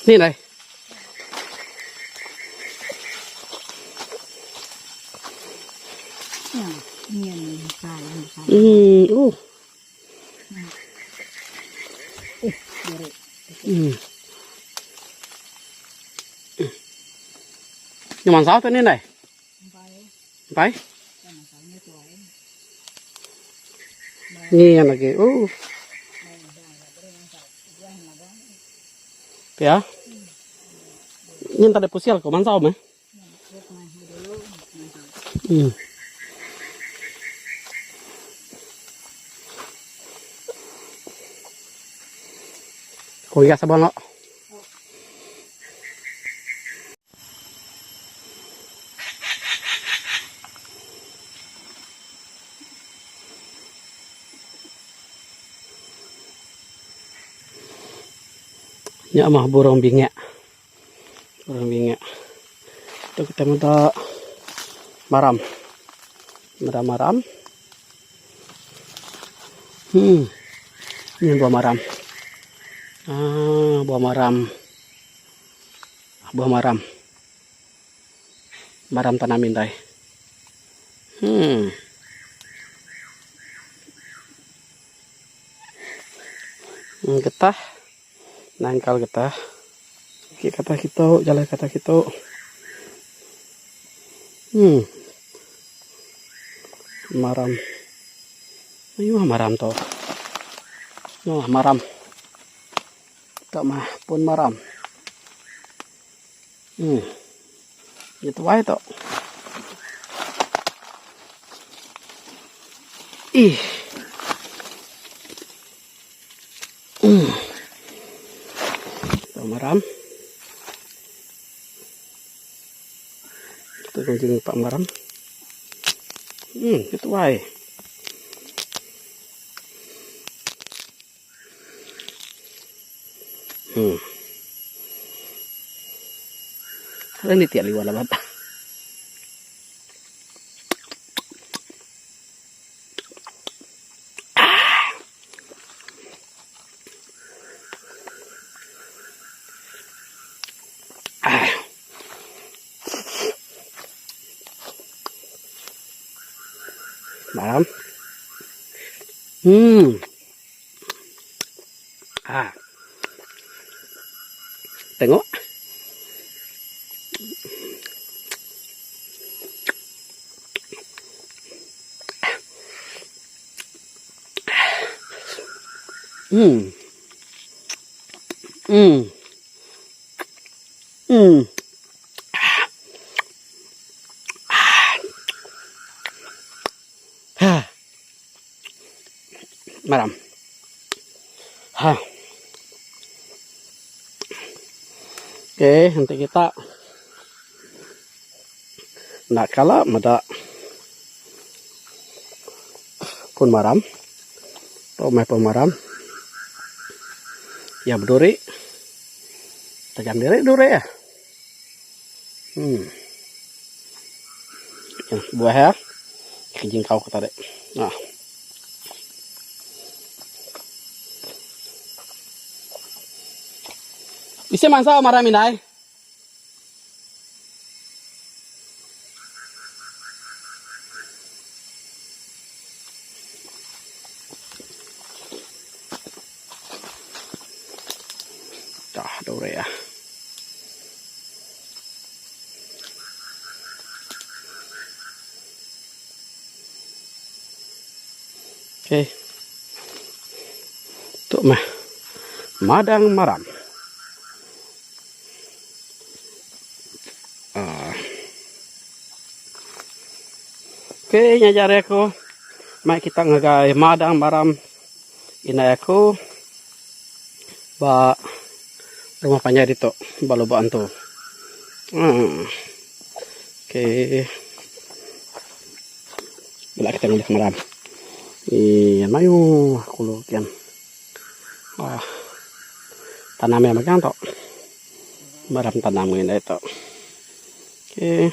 Ni này. Nhìn xài Nhưng mà sao thế này? Phải. Nghe là kìa. Ya. Ini tadi pusial kau mansau mah. Kau ikat sabun lo. Ya mah burung bingak. Burung bingak. Itu kita minta maram. Maram. Ini buah maram. Buah maram. Buah maram. Maram tanamin tay. Getah. Nangkal getah. Oke, kata kita, jalan kata kita. Maram. Ayo maram to. No, maram. Tak mah pun maram. Gitu wae to. Ih. Maram. Kita kunjungi Pak Maram. Itu wae. Ini tiap liwala bapak. Malam. Tengok. Maram. Oke, nanti kita nak kalah mada pun maram. Tomai pun maram. Ya berduri. Tajam diri ya. Buah ya. Kijing kau kata dek. Nah. Bisa mansau maram ini. Dah dore ya. Oke. Tuh mah. Madang maram. Oke, nyajari aku. Mai kita ngagai madang maram ina aku. Ba rumah panjang itu balobaan tuh. Oke. Bila kita ngulik maram. Iya, mayu kulo kian. Tanamnya magang tok. Maram tanam ini itu. Oke.